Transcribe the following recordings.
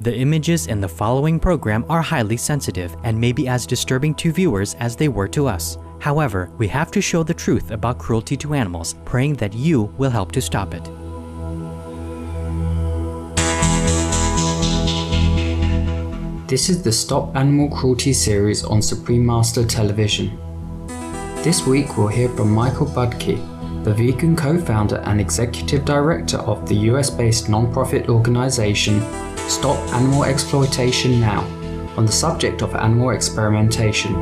The images in the following program are highly sensitive and may be as disturbing to viewers as they were to us. However, we have to show the truth about cruelty to animals, praying that you will help to stop it. This is the Stop Animal Cruelty series on Supreme Master Television. This week we'll hear from Michael Budke, the vegan co-founder and executive director of the US-based non-profit organization Stop Animal Exploitation Now, on the subject of animal experimentation.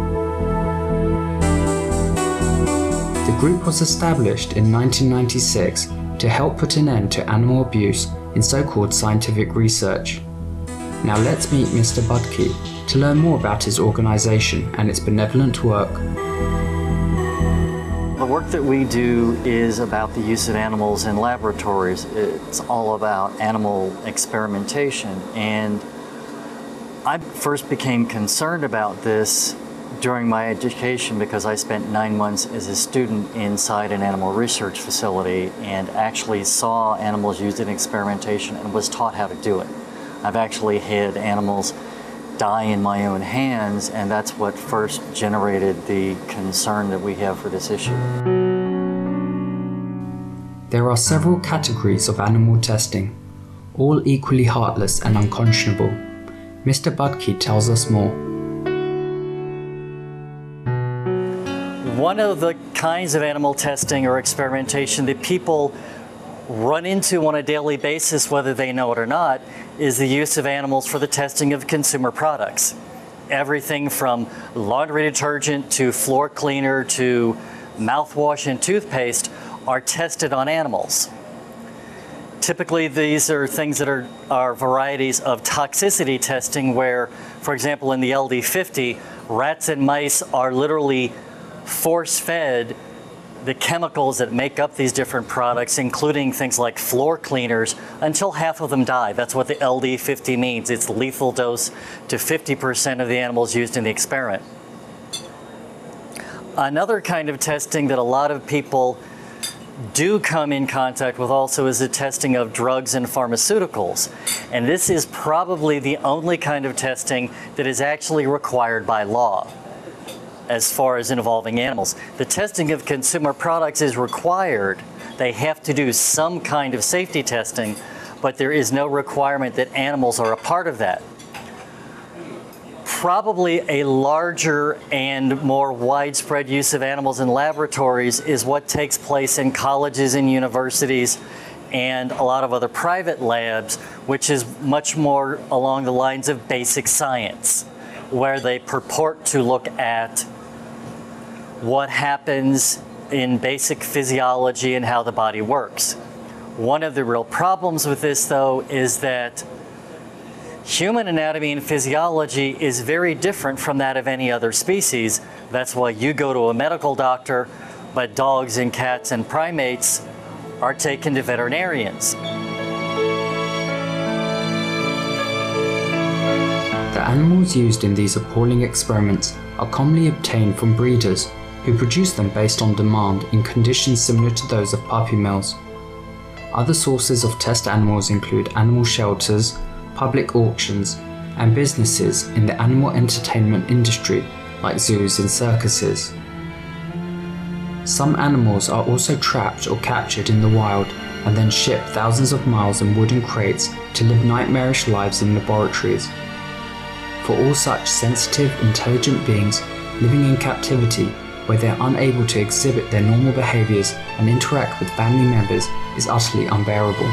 The group was established in 1996 to help put an end to animal abuse in so-called scientific research. Now let's meet Mr. Budke to learn more about his organization and its benevolent work. The work that we do is about the use of animals in laboratories. It's all about animal experimentation. And I first became concerned about this during my education because I spent 9 months as a student inside an animal research facility and actually saw animals used in experimentation and was taught how to do it. I've actually had animals die in my own hands, and that's what first generated the concern that we have for this issue. There are several categories of animal testing, all equally heartless and unconscionable. Mr. Budke tells us more. One of the kinds of animal testing or experimentation that people run into on a daily basis, whether they know it or not, is the use of animals for the testing of consumer products. Everything from laundry detergent to floor cleaner to mouthwash and toothpaste are tested on animals. Typically, these are things that are varieties of toxicity testing where, for example, in the LD50, rats and mice are literally force-fed the chemicals that make up these different products, including things like floor cleaners, until half of them die. That's what the LD50 means. It's lethal dose to 50% of the animals used in the experiment. Another kind of testing that a lot of people do come in contact with also is the testing of drugs and pharmaceuticals. And this is probably the only kind of testing that is actually required by law as far as involving animals. The testing of consumer products is required. They have to do some kind of safety testing, but there is no requirement that animals are a part of that. Probably a larger and more widespread use of animals in laboratories is what takes place in colleges and universities and a lot of other private labs, which is much more along the lines of basic science, where they purport to look at what happens in basic physiology and how the body works. One of the real problems with this, though, is that human anatomy and physiology is very different from that of any other species. That's why you go to a medical doctor, but dogs and cats and primates are taken to veterinarians. The animals used in these appalling experiments are commonly obtained from breeders who produce them based on demand in conditions similar to those of puppy mills. Other sources of test animals include animal shelters, public auctions, and businesses in the animal entertainment industry like zoos and circuses. Some animals are also trapped or captured in the wild and then shipped thousands of miles in wooden crates to live nightmarish lives in laboratories. For all such sensitive, intelligent beings living in captivity, where they are unable to exhibit their normal behaviors and interact with family members, is utterly unbearable.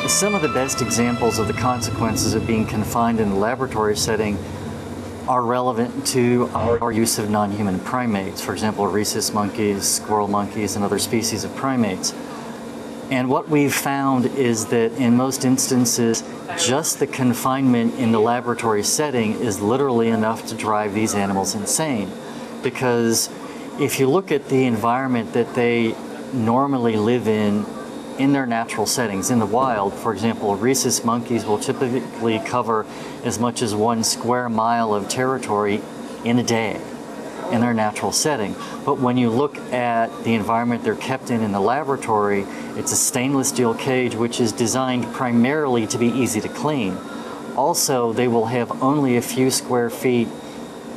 Some of the best examples of the consequences of being confined in a laboratory setting are relevant to our use of non-human primates. For example, rhesus monkeys, squirrel monkeys, and other species of primates. And what we've found is that in most instances, just the confinement in the laboratory setting is literally enough to drive these animals insane. Because if you look at the environment that they normally live in their natural settings, in the wild, for example, rhesus monkeys will typically cover as much as 1 square mile of territory in a day. in their natural setting. But when you look at the environment they're kept in the laboratory, it's a stainless steel cage which is designed primarily to be easy to clean. Also, they will have only a few square feet,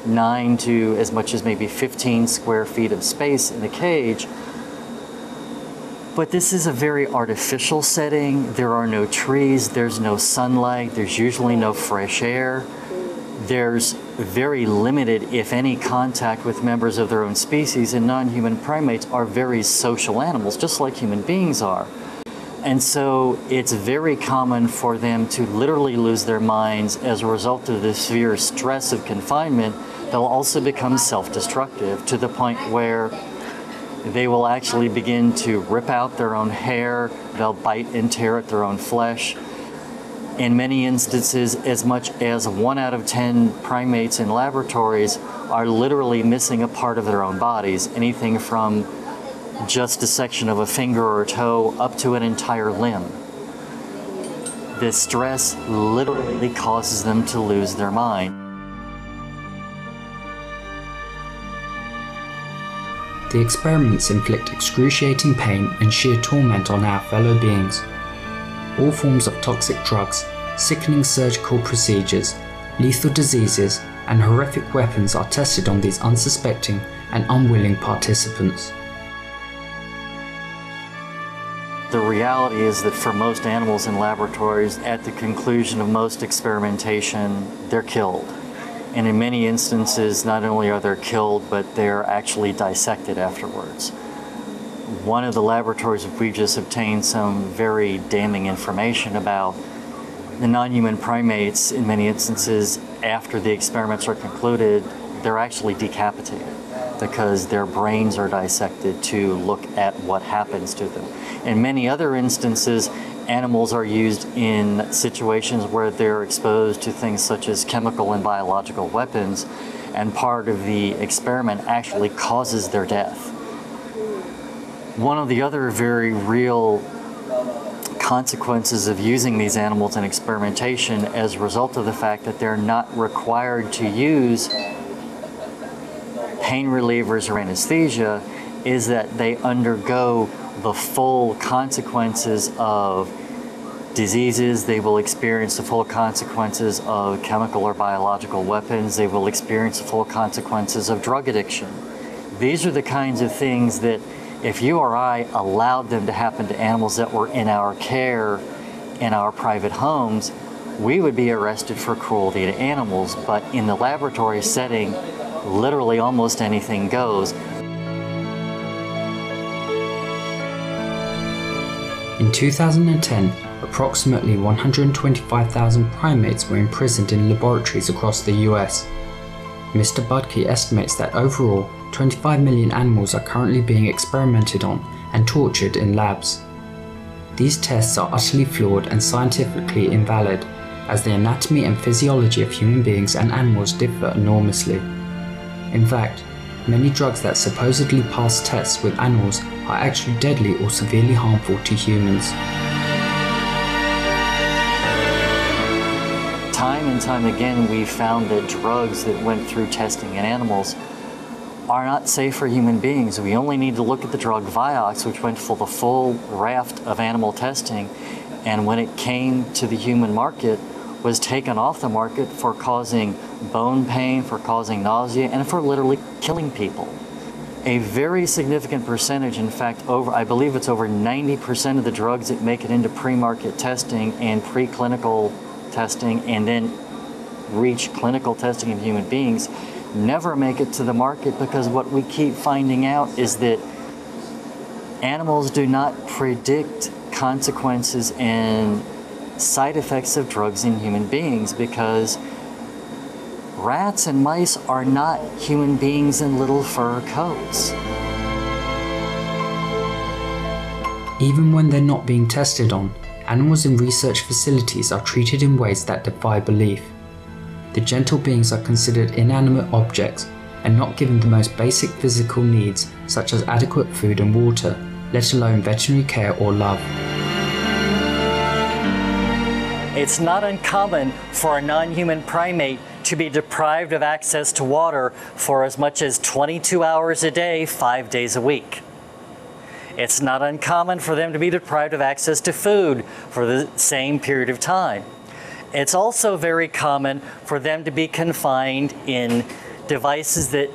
9 to as much as maybe 15 square feet of space in the cage. But this is a very artificial setting. There are no trees, there's no sunlight, there's usually no fresh air. There's very limited, if any, contact with members of their own species, and non-human primates are very social animals, just like human beings are. And so it's very common for them to literally lose their minds as a result of the severe stress of confinement. They'll also become self-destructive to the point where they will actually begin to rip out their own hair, they'll bite and tear at their own flesh. In many instances, as much as 1 out of 10 primates in laboratories are literally missing a part of their own bodies, anything from just a section of a finger or a toe up to an entire limb. This stress literally causes them to lose their mind. The experiments inflict excruciating pain and sheer torment on our fellow beings. All forms of toxic drugs, sickening surgical procedures, lethal diseases, and horrific weapons are tested on these unsuspecting and unwilling participants. The reality is that for most animals in laboratories, at the conclusion of most experimentation, they're killed. And in many instances, not only are they killed, but they're actually dissected afterwards. One of the laboratories we just obtained some very damning information about. The non-human primates, in many instances, after the experiments are concluded, they're actually decapitated because their brains are dissected to look at what happens to them. In many other instances, animals are used in situations where they're exposed to things such as chemical and biological weapons, and part of the experiment actually causes their death. One of the other very real consequences of using these animals in experimentation as a result of the fact that they're not required to use pain relievers or anesthesia is that they undergo the full consequences of diseases. They will experience the full consequences of chemical or biological weapons. They will experience the full consequences of drug addiction. These are the kinds of things that if you or I allowed them to happen to animals that were in our care in our private homes, we would be arrested for cruelty to animals. But in the laboratory setting, literally almost anything goes. In 2010, approximately 125,000 primates were imprisoned in laboratories across the US. Mr. Budke estimates that overall, 25 million animals are currently being experimented on and tortured in labs. These tests are utterly flawed and scientifically invalid, as the anatomy and physiology of human beings and animals differ enormously. In fact, many drugs that supposedly pass tests with animals are actually deadly or severely harmful to humans. Time and time again, we've found that drugs that went through testing in animals are not safe for human beings. We only need to look at the drug Vioxx, which went for the full raft of animal testing, and when it came to the human market, was taken off the market for causing bone pain, for causing nausea, and for literally killing people. A very significant percentage, in fact, I believe it's over 90% of the drugs that make it into pre-market testing and preclinical testing and then reach clinical testing in human beings never make it to the market, because what we keep finding out is that animals do not predict consequences and side effects of drugs in human beings, because rats and mice are not human beings in little fur coats. Even when they're not being tested on, animals in research facilities are treated in ways that defy belief. The gentle beings are considered inanimate objects and not given the most basic physical needs, such as adequate food and water, let alone veterinary care or love. It's not uncommon for a non-human primate to be deprived of access to water for as much as 22 hours a day, 5 days a week. It's not uncommon for them to be deprived of access to food for the same period of time. It's also very common for them to be confined in devices that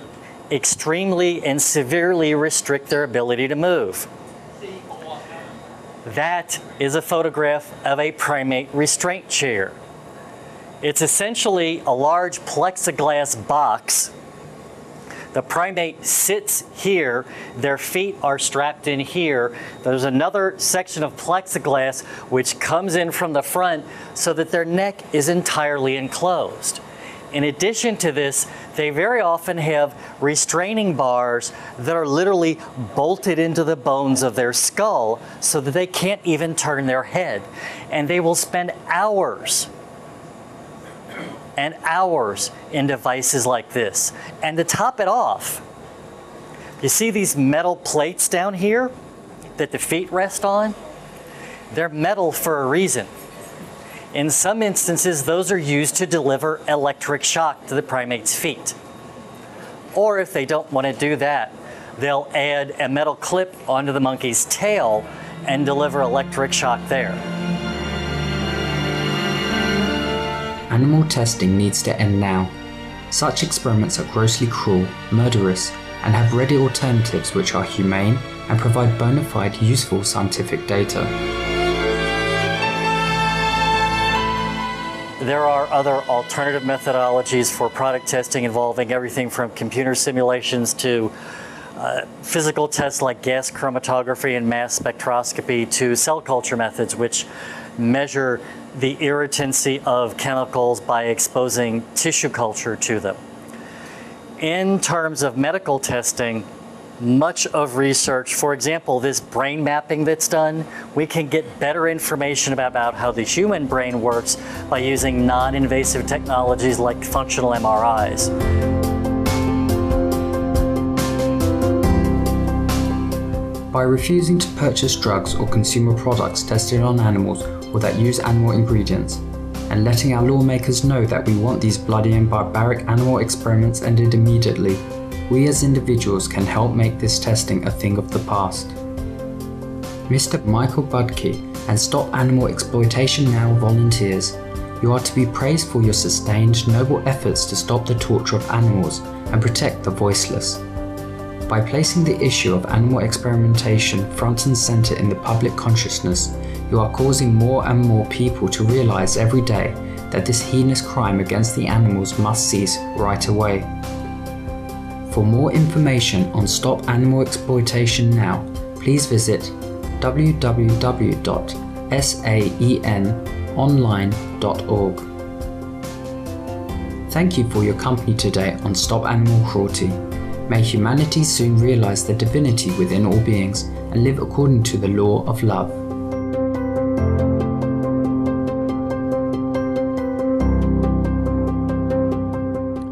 extremely and severely restrict their ability to move. That is a photograph of a primate restraint chair. It's essentially a large plexiglass box. The primate sits here, their feet are strapped in here. There's another section of plexiglass which comes in from the front so that their neck is entirely enclosed. In addition to this, they very often have restraining bars that are literally bolted into the bones of their skull so that they can't even turn their head. And they will spend hours and hours in devices like this. And to top it off, you see these metal plates down here that the feet rest on? They're metal for a reason. In some instances, those are used to deliver electric shock to the primate's feet. Or if they don't want to do that, they'll add a metal clip onto the monkey's tail and deliver electric shock there. Animal testing needs to end now. Such experiments are grossly cruel, murderous, and have ready alternatives which are humane and provide bona fide, useful scientific data. There are other alternative methodologies for product testing involving everything from computer simulations to physical tests like gas chromatography and mass spectroscopy to cell culture methods which measure the irritancy of chemicals by exposing tissue culture to them. In terms of medical testing, much of research, for example, this brain mapping that's done, we can get better information about how the human brain works by using non-invasive technologies like functional MRIs. By refusing to purchase drugs or consumer products tested on animals or that use animal ingredients, and letting our lawmakers know that we want these bloody and barbaric animal experiments ended immediately, we as individuals can help make this testing a thing of the past. Mr. Michael Budke and Stop Animal Exploitation Now volunteers, you are to be praised for your sustained, noble efforts to stop the torture of animals and protect the voiceless. By placing the issue of animal experimentation front and center in the public consciousness, you are causing more and more people to realize every day that this heinous crime against the animals must cease right away. For more information on Stop Animal Exploitation Now, please visit www.saenonline.org. Thank you for your company today on Stop Animal Cruelty. May humanity soon realize the divinity within all beings and live according to the law of love.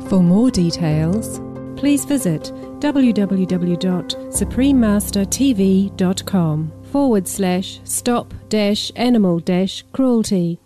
For more details, please visit www.suprememastertv.com/stop-animal-cruelty.